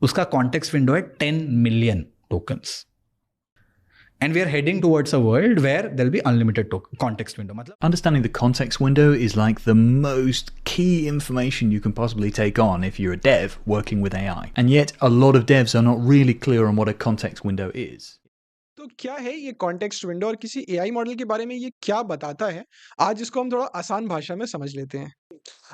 उसका context window है 10 million tokens. And we are heading towards a world where there'll be unlimited context window. Understanding the context window is like the most key information you can possibly take on if you're a dev working with AI. And yet a lot of devs are not really clear on what a context window is. तो क्या है ये context window और किसी AI model के बारे में ये क्या बताता है, आज इसको हम थोड़ा आसान भाषा में समझ लेते हैं।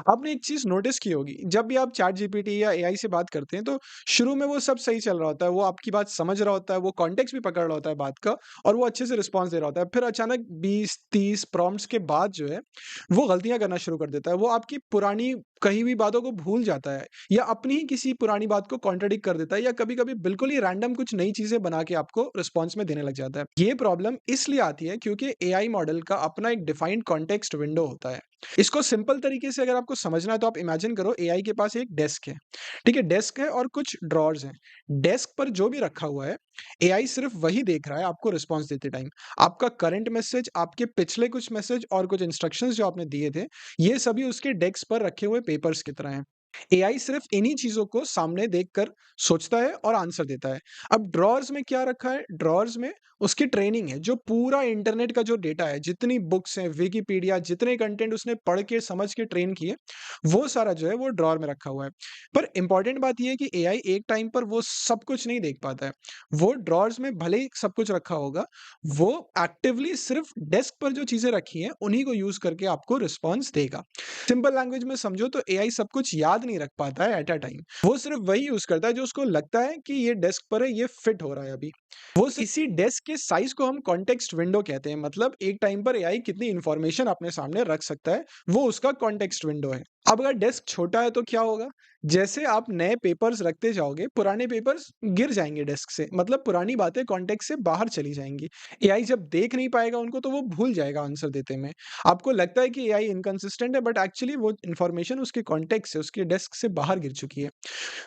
आपने एक चीज नोटिस की होगी, जब भी आप चैट जीपीटी या एआई से बात करते हैं तो शुरू में वो सब सही चल रहा होता है, वो आपकी बात समझ रहा होता है, वो कॉन्टेक्स्ट भी पकड़ रहा होता है बात का, और वो अच्छे से रिस्पॉन्स दे रहा होता है। फिर अचानक 20-30 प्रॉम्प्ट्स के बाद जो है वो गलतियां करना शुरू कर देता है। वो आपकी पुरानी कही हुई बातों को भूल जाता है या अपनी ही किसी पुरानी बात को कॉन्ट्राडिक्ट कर देता है, या कभी कभी बिल्कुल ही रैंडम कुछ नई चीजें बना के आपको रिस्पॉन्स में देने लग जाता है। ये प्रॉब्लम इसलिए आती है क्योंकि एआई मॉडल का अपना एक डिफाइंड कॉन्टेक्स्ट विंडो होता है। इसको सिंपल तरीके से अगर आपको समझना है तो आप इमेजिन करो, एआई के पास एक डेस्क है, ठीक है, डेस्क है और कुछ ड्रॉर्स हैं। डेस्क पर जो भी रखा हुआ है, एआई सिर्फ वही देख रहा है आपको रिस्पॉन्स देते टाइम। आपका करंट मैसेज, आपके पिछले कुछ मैसेज और कुछ इंस्ट्रक्शंस जो आपने दिए थे, ये सभी उसके डेस्क पर रखे हुए पेपर्स की तरह हैं। एआई सिर्फ इन्हीं चीजों को सामने देखकर सोचता है और आंसर देता है। अब ड्रॉर्स में क्या रखा है? ड्रॉर्स में उसकी ट्रेनिंग है, जो पूरा इंटरनेट का जो डेटा है, जितनी बुक्स हैं, विकिपीडिया, जितने कंटेंट उसने पढ़ के समझ के ट्रेन किए, वो सारा जो है वो ड्रॉर में रखा हुआ है। पर इंपॉर्टेंट बात ये है कि एआई एक टाइम पर वो सब कुछ नहीं देख पाता है। वो ड्रॉर्स में भले ही सब कुछ रखा होगा, वो एक्टिवली सिर्फ डेस्क पर जो चीजें रखी हैं उन्हीं को यूज करके आपको रिस्पॉन्स देगा। सिंपल लैंग्वेज में समझो तो एआई सब कुछ याद नहीं रख पाता है एट अ टाइम। वो सिर्फ वही यूज करता है जो उसको लगता है कि ये डेस्क पर है, ये फिट हो रहा है अभी। वो इसी डेस्क के साइज को हम कॉन्टेक्स्ट विंडो कहते हैं। मतलब एक टाइम पर एआई कितनी इंफॉर्मेशन अपने सामने रख सकता है, वो उसका कॉन्टेक्स्ट विंडो है। अब अगर डेस्क छोटा है तो क्या होगा? जैसे आप नए पेपर्स रखते जाओगे, पुराने पेपर्स गिर जाएंगे डेस्क से, मतलब पुरानी बातें कॉन्टेक्स्ट से बाहर चली जाएंगी। एआई जब देख नहीं पाएगा उनको तो वो भूल जाएगा आंसर देते में। आपको लगता है कि एआई इनकंसिस्टेंट है, बट एक्चुअली वो इंफॉर्मेशन उसके कॉन्टेक्स्ट से, उसके डेस्क से बाहर गिर चुकी है।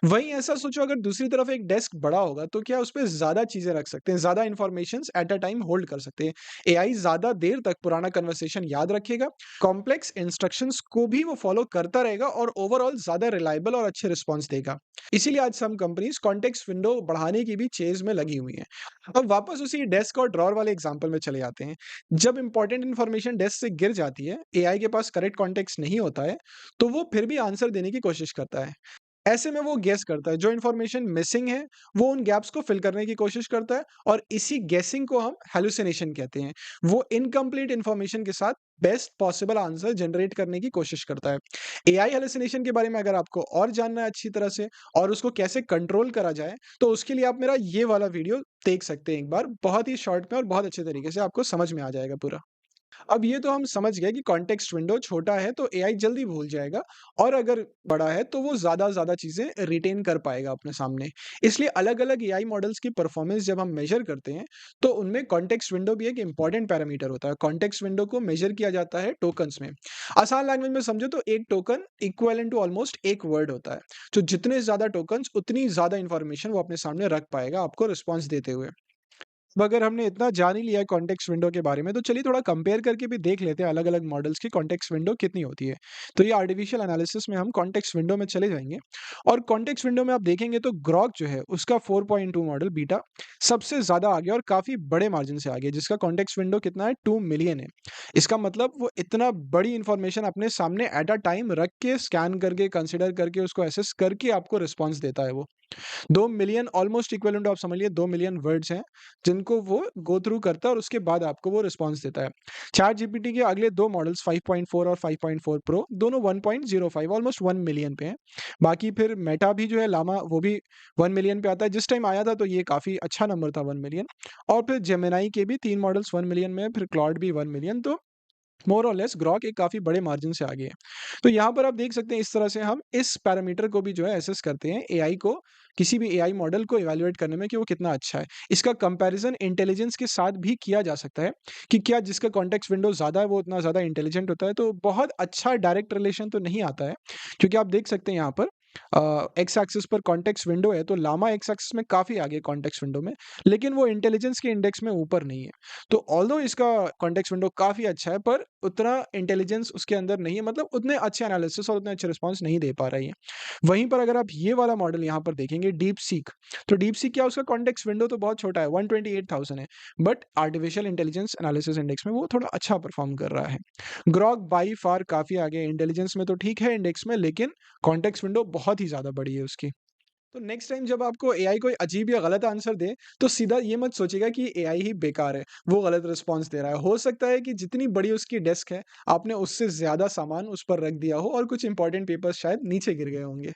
वहीं ऐसा सोचो, अगर दूसरी तरफ एक डेस्क बड़ा होगा तो क्या उस पे ज़्यादा चीज़ें रख सकते हैं, ज़्यादा informations at a time hold कर सकते हैं। एआई ज़्यादा देर तक पुराना कन्वर्सेशन याद रखेगा, कॉम्प्लेक्स इंस्ट्रक्शंस को भी वो फॉलो करता रहेगा और ओवरऑल ज़्यादा रिलायबल और अच्छे रिस्पॉन्स देगा। इसीलिए आज सम कंपनीज कॉन्टेक्स्ट विंडो बढ़ाने की भी चेज़ में लगी हुई हैं। अब वापस उसी डेस्क और ड्रॉर वाले एग्जांपल में चले जाते हैं। जब इंपॉर्टेंट इन्फॉर्मेशन डेस्क से गिर जाती है, एआई के पास करेक्ट कॉन्टेक्स्ट नहीं होता है, तो वो फिर भी आंसर देने की कोशिश करता है। ऐसे में वो गेस करता है, जो इन्फॉर्मेशन मिसिंग है, वो उन गैप्स को फिल करने की कोशिश करता है, और इसी गेसिंग को हम हैलुसिनेशन कहते हैं। वो इनकम्प्लीट इन्फॉर्मेशन के साथ बेस्ट पॉसिबल आंसर जनरेट करने की कोशिश करता है। एआई हैलुसिनेशन के बारे में अगर आपको और जानना है अच्छी तरह से, और उसको कैसे कंट्रोल करा जाए, तो उसके लिए आप मेरा ये वाला वीडियो देख सकते हैं एक बार। बहुत ही शॉर्ट में और बहुत अच्छे तरीके से आपको समझ में आ जाएगा पूरा। अब ये तो हम समझ गए कि कॉन्टेक्स्ट विंडो छोटा है तो एआई जल्दी भूल जाएगा, और अगर बड़ा है तो वो ज़्यादा चीज़ें रिटेन कर पाएगा अपने सामने। इसलिए अलग-अलग एआई मॉडल्स की परफॉर्मेंस जब हम मेजर करते हैं, तो उनमें कॉन्टेक्स्ट विंडो भी एक इंपॉर्टेंट पैरामीटर होता है। कॉन्टेक्स्ट विंडो को मेजर किया जाता है टोकन्स में। आसान लैंग्वेज में समझो तो एक टोकन इक्विवेलेंट टू ऑलमोस्ट एक वर्ड होता है। तो जितने ज़्यादा टोकन्स, उतनी ज़्यादा इन्फॉर्मेशन वो अपने सामने रख पाएगा आपको रिस्पॉन्स देते हुए। अब अगर हमने इतना जान ही लिया है कॉन्टेक्स्ट विंडो के बारे में, तो चलिए थोड़ा कंपेयर करके भी देख लेते हैं अलग-अलग मॉडल्स की कॉन्टेक्स्ट विंडो कितनी होती है। तो ये आर्टिफिशियल एनालिसिस में हम कॉन्टेक्स्ट विंडो में चले जाएँगे, और कॉन्टेक्स्ट विंडो में आप देखेंगे तो ग्रॉक जो है उसका 4.2 मॉडल बीटा सबसे ज़्यादा आगे और काफ़ी बड़े मार्जिन से आगे है, जिसका कॉन्टेक्स्ट विंडो कितना है? 2 मिलियन है। इसका मतलब वो इतना बड़ी इन्फॉर्मेशन अपने सामने एट अ टाइम रख के, स्कैन करके, कंसीडर करके, उसको एसेस करके आपको रिस्पॉन्स देता है वो। 2 मिलियन ऑलमोस्ट इक्विवेलेंट आप समझ लीजिए 2 मिलियन वर्ड्स हैं, जिनको वो गो थ्रू करता है और उसके बाद आपको वो रिस्पॉन्स देता है। चैट जीपीटी के अगले 2 मॉडल्स 5.4 और 5.4 प्रो, दोनों 1.05 ऑलमोस्ट 1 मिलियन पे हैं। बाकी फिर मेटा भी जो है, लामा, वो भी 1 मिलियन पे आता है। जिस टाइम आया था तो ये काफ़ी अच्छा नंबर था 1 मिलियन। और फिर जेमिनी के भी 3 मॉडल्स 1 मिलियन में हैं, फिर क्लॉड भी 1 मिलियन। तो मोर और लेस ग्रॉक एक काफ़ी बड़े मार्जिन से आगे है। तो यहाँ पर आप देख सकते हैं इस तरह से हम इस पैरामीटर को भी जो है एसेस करते हैं एआई को, किसी भी एआई मॉडल को इवैल्यूएट करने में कि वो कितना अच्छा है। इसका कंपैरिजन इंटेलिजेंस के साथ भी किया जा सकता है कि क्या जिसका कॉन्टेक्स्ट विंडो ज़्यादा है वो उतना ज़्यादा इंटेलिजेंट होता है। तो बहुत अच्छा डायरेक्ट रिलेशन तो नहीं आता है, क्योंकि आप देख सकते हैं यहाँ पर एक्स एक्सिस पर कॉन्टेक्स्ट विंडो है, तो लामा एक्स एक्सिस में काफ़ी आगे कॉन्टेक्स्ट विंडो में, लेकिन वो इंटेलिजेंस के इंडेक्स में ऊपर नहीं है। तो ऑल्दो इसका कॉन्टेक्स्ट विंडो काफ़ी अच्छा है, पर उतना इंटेलिजेंस उसके अंदर नहीं है, मतलब उतने अच्छे एनालिसिस और उतने अच्छे रिस्पॉन्स नहीं दे पा रही है। वहीं पर अगर आप ये वाला मॉडल यहाँ पर देखेंगे डीप सीक, तो डीप सीक क्या, उसका कॉन्टेक्स्ट विंडो तो बहुत छोटा है, 128,000 है, but artificial intelligence analysis index में वो थोड़ा अच्छा परफॉर्म कर रहा है। ग्रॉक बाई फार काफ़ी आगे है, इंटेलिजेंस में तो ठीक है इंडेक्स में, लेकिन कॉन्टेक्स्ट विंडो बहुत ही ज़्यादा बड़ी है उसकी। तो नेक्स्ट टाइम जब आपको एआई कोई अजीब या गलत आंसर दे, तो सीधा ये मत सोचिएगा कि एआई ही बेकार है, वो गलत रिस्पॉन्स दे रहा है। हो सकता है कि जितनी बड़ी उसकी डेस्क है, आपने उससे ज़्यादा सामान उस पर रख दिया हो और कुछ इंपॉर्टेंट पेपर्स शायद नीचे गिर गए होंगे।